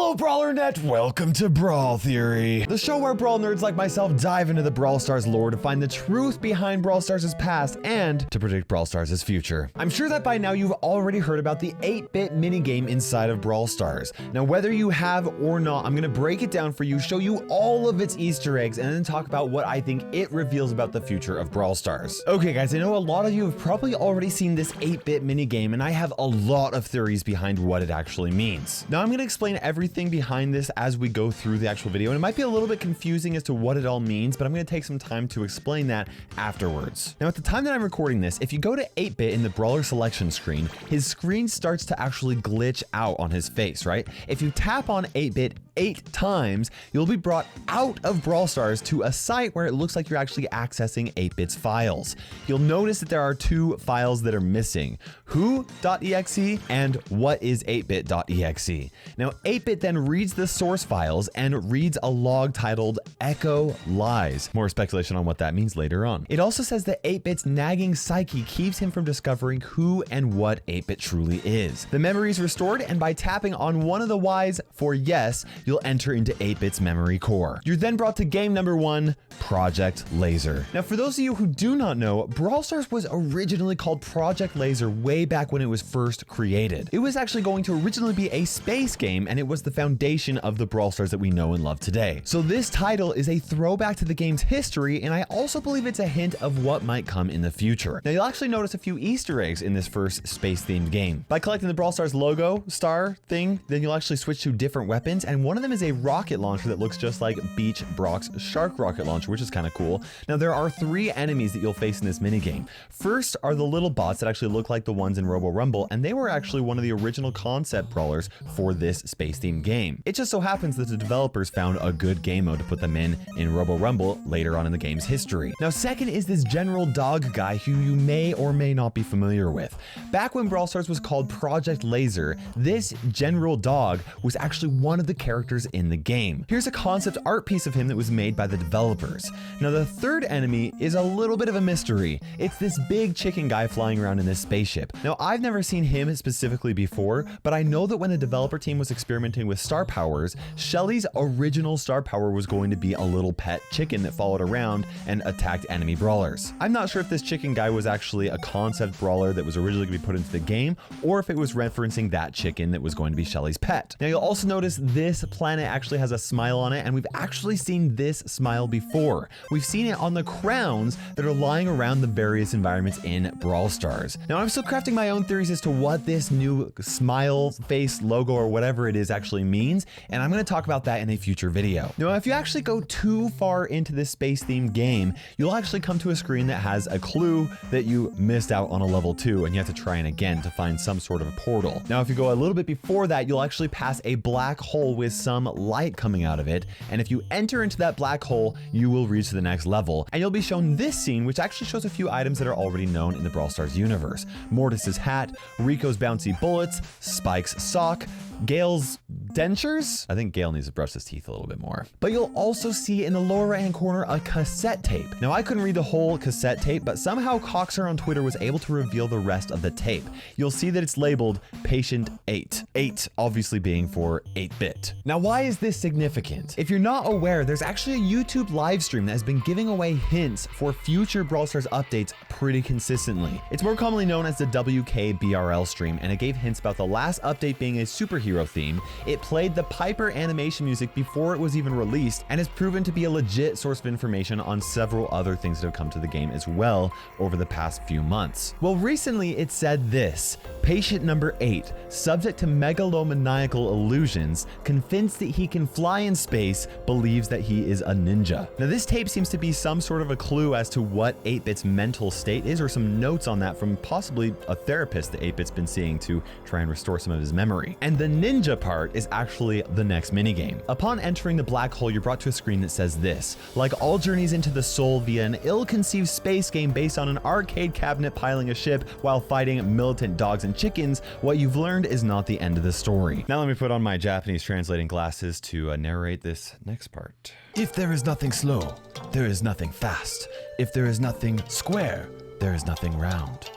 Hello, BrawlerNet! Welcome to Brawl Theory, the show where Brawl nerds like myself dive into the Brawl Stars lore to find the truth behind Brawl Stars' past and to predict Brawl Stars' future. I'm sure that by now you've already heard about the 8-bit minigame inside of Brawl Stars. Now, whether you have or not, I'm gonna break it down for you, show you all of its Easter eggs, and then talk about what I think it reveals about the future of Brawl Stars. Okay, guys, I know a lot of you have probably already seen this 8-bit minigame, and I have a lot of theories behind what it actually means. Now, I'm gonna explain everything behind this as we go through the actual video, and it might be a little bit confusing as to what it all means, but I'm going to take some time to explain that afterwards. Now, at the time that I'm recording this, if you go to 8-bit in the brawler selection screen, his screen starts to actually glitch out on his face, right? If you tap on 8-bit 8 times, you'll be brought out of Brawl Stars to a site where it looks like you're actually accessing 8-bit's files. You'll notice that there are 2 files that are missing, who.exe and whatis8bit.exe. Now, 8-bit then reads the source files and reads a log titled Echo Lies. More speculation on what that means later on. It also says that 8-bit's nagging psyche keeps him from discovering who and what 8-bit truly is. The memory is restored, and by tapping on one of the Ys for yes, you'll enter into 8-bit's memory core. You're then brought to game number 1, Project Laser. Now, for those of you who do not know, Brawl Stars was originally called Project Laser way back when it was first created. It was actually going to originally be a space game, and it was the foundation of the Brawl Stars that we know and love today. So this title is a throwback to the game's history, and I also believe it's a hint of what might come in the future. Now, you'll actually notice a few Easter eggs in this first space-themed game. By collecting the Brawl Stars logo, star thing, then you'll actually switch to different weapons, and one of them is a rocket launcher that looks just like Beach Brock's shark rocket launcher, which is kind of cool. Now, there are 3 enemies that you'll face in this minigame. First are the little bots that actually look like the ones in Robo Rumble, and they were actually one of the original concept brawlers for this space-themed game. It just so happens that the developers found a good game mode to put them in Robo Rumble later on in the game's history. Now, second is this general dog guy who you may or may not be familiar with. Back when Brawl Stars was called Project Laser, this general dog was actually one of the characters in the game. Here's a concept art piece of him that was made by the developers. Now, the third enemy is a little bit of a mystery. It's this big chicken guy flying around in this spaceship. Now, I've never seen him specifically before, but I know that when the developer team was experimenting with star powers, Shelly's original star power was going to be a little pet chicken that followed around and attacked enemy brawlers. I'm not sure if this chicken guy was actually a concept brawler that was originally going to be put into the game, or if it was referencing that chicken that was going to be Shelly's pet. Now, you'll also notice this planet actually has a smile on it, and we've actually seen this smile before. We've seen it on the crowns that are lying around the various environments in Brawl Stars. Now, I'm still crafting my own theories as to what this new smile face logo or whatever it is actually means, and I'm going to talk about that in a future video. Now, if you actually go too far into this space-themed game, you'll actually come to a screen that has a clue that you missed out on a level 2, and you have to try it again to find some sort of a portal. Now, if you go a little bit before that, you'll actually pass a black hole with some light coming out of it, and if you enter into that black hole, you will reach the next level, and you'll be shown this scene, which actually shows a few items that are already known in the Brawl Stars universe. Mortis's hat, Rico's bouncy bullets, Spike's sock, Gale's dentures? I think Gale needs to brush his teeth a little bit more. But you'll also see in the lower right hand corner a cassette tape. Now, I couldn't read the whole cassette tape, but somehow Coxer on Twitter was able to reveal the rest of the tape. You'll see that it's labeled Patient 8. 8 obviously being for 8-bit. Now, why is this significant? If you're not aware, there's actually a YouTube live stream that has been giving away hints for future Brawl Stars updates pretty consistently. It's more commonly known as the WKBRL stream, and it gave hints about the last update being a superhero theme. It played the Piper animation music before it was even released, and has proven to be a legit source of information on several other things that have come to the game as well over the past few months. Well, recently it said this: Patient number 8, subject to megalomaniacal illusions, convinced that he can fly in space, believes that he is a ninja. Now, this tape seems to be some sort of a clue as to what 8-bit's mental state is, or some notes on that from possibly a therapist that 8-bit's been seeing to try and restore some of his memory. And the ninja part is actually the next minigame. Upon entering the black hole, you're brought to a screen that says this: like all journeys into the soul via an ill-conceived space game based on an arcade cabinet piling a ship while fighting militant dogs and chickens, what you've learned is not the end of the story. Now let me put on my Japanese translating glasses to narrate this next part. If there is nothing slow, there is nothing fast. If there is nothing square, there is nothing round.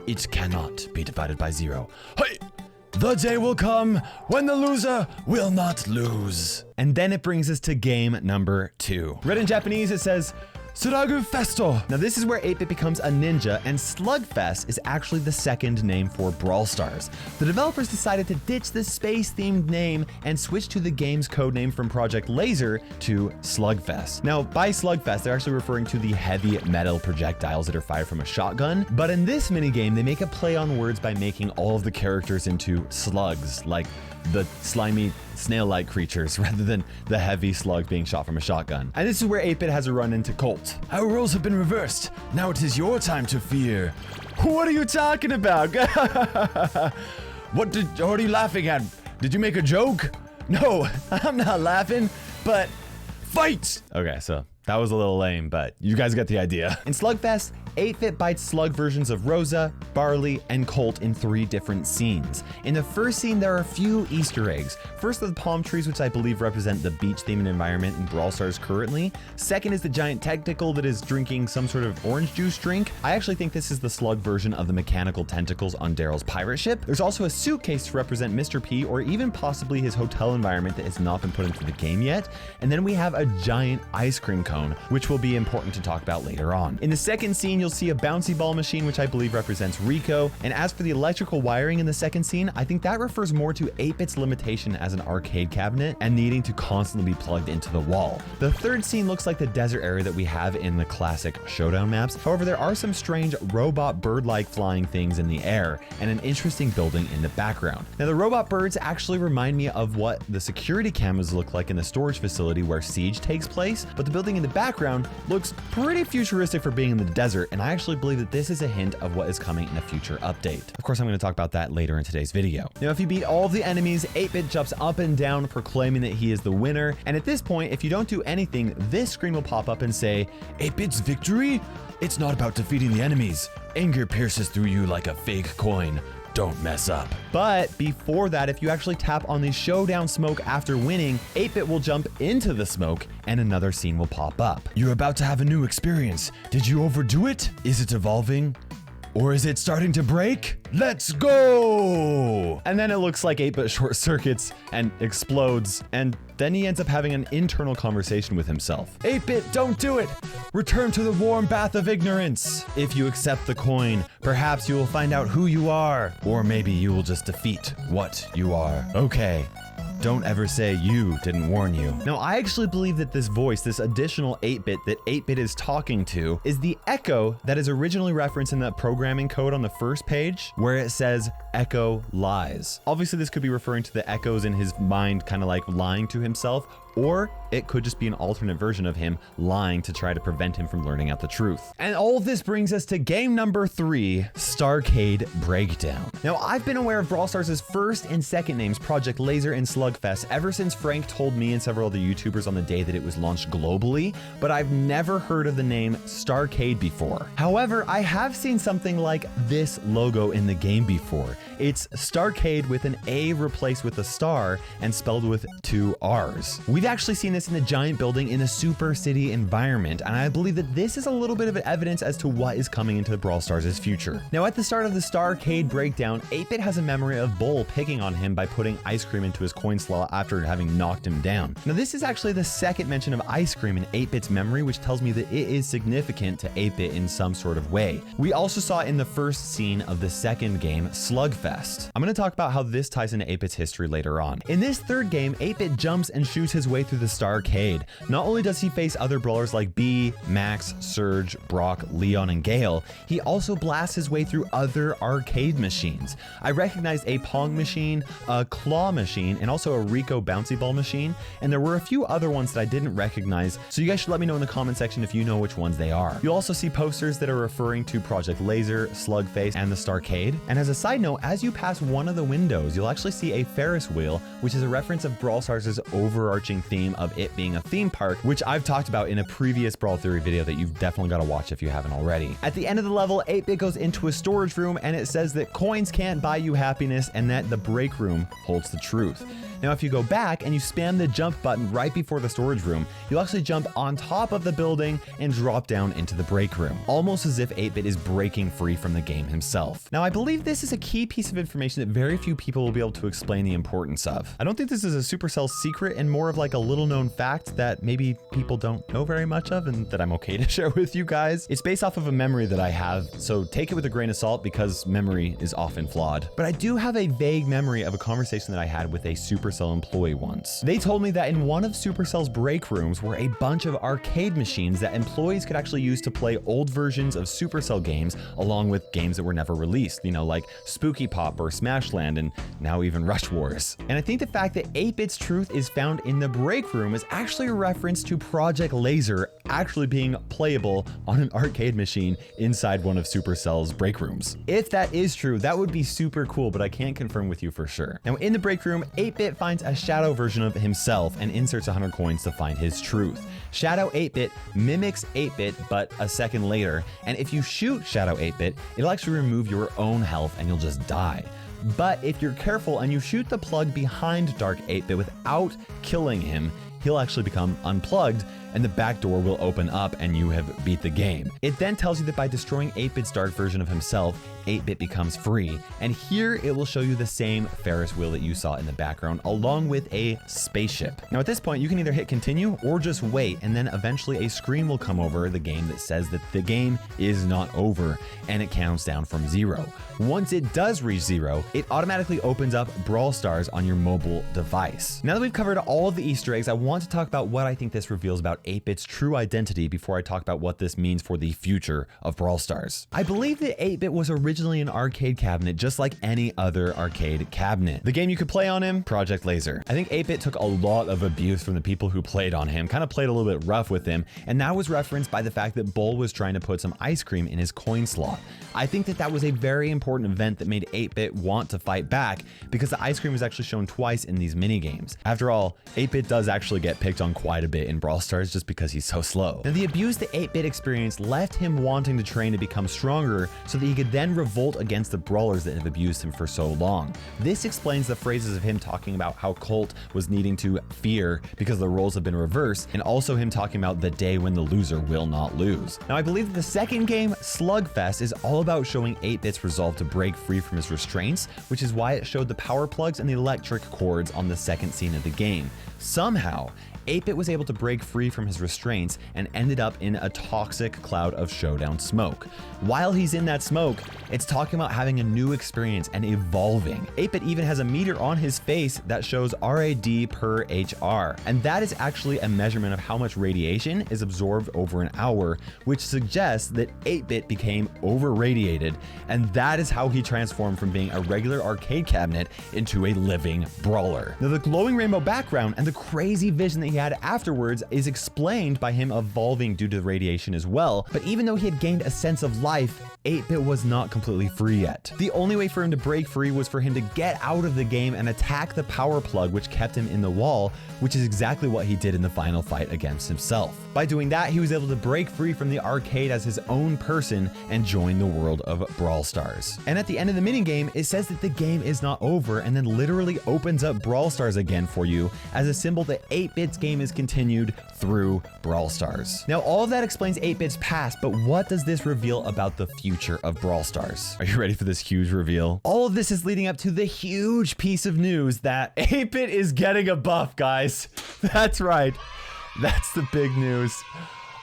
It cannot be divided by 0. Hey! The day will come when the loser will not lose. And then it brings us to game number 2. Read in Japanese, it says, Suragu Festo. Now this is where 8-Bit becomes a ninja, and Slugfest is actually the second name for Brawl Stars. The developers decided to ditch the space-themed name and switch to the game's codename from Project Laser to Slugfest. Now by Slugfest, they're actually referring to the heavy metal projectiles that are fired from a shotgun, but in this minigame, they make a play on words by making all of the characters into slugs, like the slimy snail-like creatures rather than the heavy slug being shot from a shotgun. And this is where 8-Bit has a run into Colt. Our roles have been reversed. Now it is your time to fear. What are you talking about? What are you laughing at? Did you make a joke? No, I'm not laughing, but fight! Okay, so that was a little lame, but you guys get the idea. In Slugfest, 8-Bit bites slug versions of Rosa, Barley, and Colt in 3 different scenes. In the first scene, there are a few Easter eggs. First, the palm trees, which I believe represent the beach-themed environment in Brawl Stars currently. Second is the giant tentacle that is drinking some sort of orange juice drink. I actually think this is the slug version of the mechanical tentacles on Daryl's pirate ship. There's also a suitcase to represent Mr. P, or even possibly his hotel environment that has not been put into the game yet. And then we have a giant ice cream cone, which will be important to talk about later on. In the second scene, you'll see a bouncy ball machine, which I believe represents Rico. And as for the electrical wiring in the second scene, I think that refers more to 8-Bit's limitation as an arcade cabinet and needing to constantly be plugged into the wall. The third scene looks like the desert area that we have in the classic Showdown maps. However, there are some strange robot bird-like flying things in the air and an interesting building in the background. Now, the robot birds actually remind me of what the security cameras look like in the storage facility where Siege takes place, but the building in the background looks pretty futuristic for being in the desert, and I actually believe that this is a hint of what is coming in a future update. Of course, I'm going to talk about that later in today's video. Now, if you beat all of the enemies, 8-Bit jumps up and down proclaiming that he is the winner, and at this point, if you don't do anything, this screen will pop up and say, 8-Bit's victory? It's not about defeating the enemies. Anger pierces through you like a fake coin. Don't mess up. But before that, if you actually tap on the showdown smoke after winning, 8-Bit will jump into the smoke and another scene will pop up. You're about to have a new experience. Did you overdo it? Is it evolving? Or is it starting to break? Let's go! And then it looks like 8-Bit short circuits and explodes, and then he ends up having an internal conversation with himself. 8-Bit, don't do it! Return to the warm bath of ignorance. If you accept the coin, perhaps you will find out who you are. Or maybe you will just defeat what you are. Okay. Don't ever say you didn't warn you. Now, I actually believe that this voice, this additional 8-Bit that 8-Bit is talking to, is the echo that is originally referenced in that programming code on the first page where it says echo lies. Obviously, this could be referring to the echoes in his mind, kind of like lying to himself, or it could just be an alternate version of him lying to try to prevent him from learning out the truth. And all of this brings us to game number 3, Starcade Breakdown. Now, I've been aware of Brawl Stars' first and second names, Project Laser and Slugfest, ever since Frank told me and several other YouTubers on the day that it was launched globally, but I've never heard of the name Starcade before. However, I have seen something like this logo in the game before. It's Starcade with an A replaced with a star and spelled with 2 R's. We've actually seen this in the giant building in a super city environment, and I believe that this is a little bit of evidence as to what is coming into Brawl Stars' future. Now, at the start of the Starcade Breakdown, 8-Bit has a memory of Bull picking on him by putting ice cream into his coin slot after having knocked him down. Now, this is actually the second mention of ice cream in 8-Bit's memory, which tells me that it is significant to 8-Bit in some sort of way. We also saw in the first scene of the second game, Slugfest. I'm going to talk about how this ties into 8-Bit's history later on. In this third game, 8-Bit jumps and shoots his way through the Starcade. Not only does he face other brawlers like B, Max, Surge, Brock, Leon, and Gale, he also blasts his way through other arcade machines. I recognized a Pong machine, a Claw machine, and also a Rico bouncy ball machine, and there were a few other ones that I didn't recognize, so you guys should let me know in the comment section if you know which ones they are. You'll also see posters that are referring to Project Laser, Slugface, and the Starcade. And as a side note, as you pass one of the windows, you'll actually see a Ferris wheel, which is a reference of Brawl Stars' overarching theme of it being a theme park, which I've talked about in a previous Brawl Theory video that you've definitely got to watch if you haven't already. At the end of the level, 8-Bit goes into a storage room and it says that coins can't buy you happiness and that the break room holds the truth. Now, if you go back and you spam the jump button right before the storage room, you'll actually jump on top of the building and drop down into the break room, almost as if 8-Bit is breaking free from the game himself. Now, I believe this is a key piece of information that very few people will be able to explain the importance of. I don't think this is a Supercell secret and more of like a little known fact that maybe people don't know very much of and that I'm okay to share with you guys. It's based off of a memory that I have, so take it with a grain of salt because memory is often flawed. But I do have a vague memory of a conversation that I had with a Supercell employee once. They told me that in one of Supercell's break rooms were a bunch of arcade machines that employees could actually use to play old versions of Supercell games along with games that were never released, you know, like Spooky Pop or Smashland and now even Rush Wars. And I think the fact that 8-Bit's truth is found in the break room is actually a reference to Project Laser actually being playable on an arcade machine inside one of Supercell's break rooms. If that is true, that would be super cool, but I can't confirm with you for sure. Now in the break room, 8-Bit finds a shadow version of himself and inserts 100 coins to find his truth. Shadow 8-Bit mimics 8-Bit, but a second later, and if you shoot Shadow 8-Bit, it'll actually remove your own health and you'll just die. But if you're careful and you shoot the plug behind Dark 8-Bit without killing him, he'll actually become unplugged and the back door will open up and you have beat the game. It then tells you that by destroying 8-Bit's dark version of himself, 8-Bit becomes free. And here it will show you the same Ferris wheel that you saw in the background along with a spaceship. Now at this point, you can either hit continue or just wait, and then eventually a screen will come over the game that says that the game is not over and it counts down from 0. Once it does reach 0, it automatically opens up Brawl Stars on your mobile device. Now that we've covered all of the Easter eggs, I want to talk about what I think this reveals about 8-Bit's true identity before I talk about what this means for the future of Brawl Stars. I believe that 8-Bit was originally an arcade cabinet just like any other arcade cabinet. The game you could play on him, Project Laser. I think 8-Bit took a lot of abuse from the people who played on him, kind of played a little bit rough with him, and that was referenced by the fact that Bull was trying to put some ice cream in his coin slot. I think that that was a very important event that made 8-Bit want to fight back because the ice cream was actually shown twice in these mini games. After all, 8-Bit does actually get picked on quite a bit in Brawl Stars just because he's so slow. Now the abuse that 8-Bit experienced left him wanting to train to become stronger so that he could then revolt against the brawlers that have abused him for so long. This explains the phrases of him talking about how Colt was needing to fear because the roles have been reversed, and also him talking about the day when the loser will not lose. Now I believe that the second game, Slugfest, is all about showing 8-Bit's resolve to break free from his restraints, which is why it showed the power plugs and the electric cords on the second scene of the game. Somehow, 8-Bit was able to break free from his restraints and ended up in a toxic cloud of showdown smoke. While he's in that smoke, it's talking about having a new experience and evolving. 8-Bit even has a meter on his face that shows RAD per HR, and that is actually a measurement of how much radiation is absorbed over an hour, which suggests that 8-Bit became over-radiated, and that is how he transformed from being a regular arcade cabinet into a living brawler. Now the glowing rainbow background and the crazy vision that he had afterwards is explained by him evolving due to the radiation as well, but even though he had gained a sense of life, 8-Bit was not completely free yet. The only way for him to break free was for him to get out of the game and attack the power plug which kept him in the wall, which is exactly what he did in the final fight against himself. By doing that, he was able to break free from the arcade as his own person and join the world of Brawl Stars. And at the end of the minigame, it says that the game is not over and then literally opens up Brawl Stars again for you as a symbol that 8-Bit's game is continued through Brawl Stars. Now, all of that explains 8-Bit's past, but what does this reveal about the future of Brawl Stars? Are you ready for this huge reveal? All of this is leading up to the huge piece of news that 8-Bit is getting a buff, guys. That's right. That's the big news.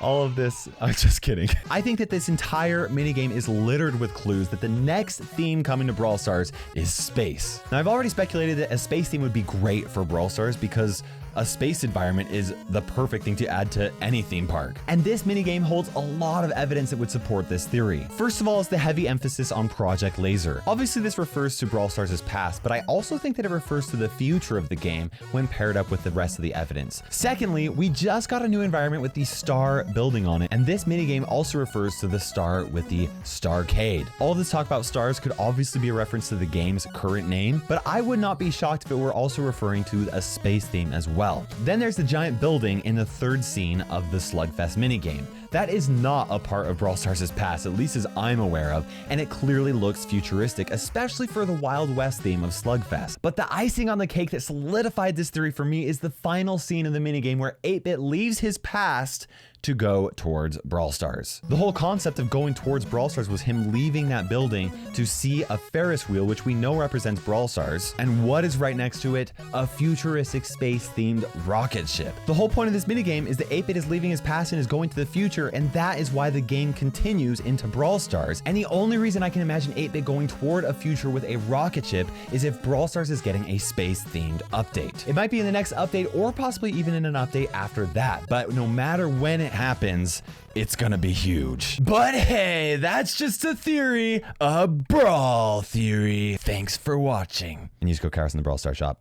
All of this, I'm just kidding. I think that this entire minigame is littered with clues that the next theme coming to Brawl Stars is space. Now, I've already speculated that a space theme would be great for Brawl Stars because a space environment is the perfect thing to add to any theme park. And this minigame holds a lot of evidence that would support this theory. First of all is the heavy emphasis on Project Laser. Obviously this refers to Brawl Stars' past, but I also think that it refers to the future of the game when paired up with the rest of the evidence. Secondly, we just got a new environment with the star building on it, and this minigame also refers to the star with the Starcade. All this talk about stars could obviously be a reference to the game's current name, but I would not be shocked if it were also referring to a space theme as well. Then there's the giant building in the third scene of the Slugfest minigame. That is not a part of Brawl Stars' past, at least as I'm aware of, and it clearly looks futuristic, especially for the Wild West theme of Slugfest. But the icing on the cake that solidified this theory for me is the final scene of the minigame where 8-Bit leaves his past to go towards Brawl Stars. The whole concept of going towards Brawl Stars was him leaving that building to see a Ferris wheel, which we know represents Brawl Stars, and what is right next to it? A futuristic space-themed rocket ship. The whole point of this minigame is that 8-Bit is leaving his past and is going to the future, and that is why the game continues into Brawl Stars. And the only reason I can imagine 8-Bit going toward a future with a rocket ship is if Brawl Stars is getting a space-themed update. It might be in the next update or possibly even in an update after that, but no matter when it happens, it's gonna be huge. But hey, that's just a theory, a Brawl theory. Thanks for watching. And use code Kairos in the Brawl Stars shop.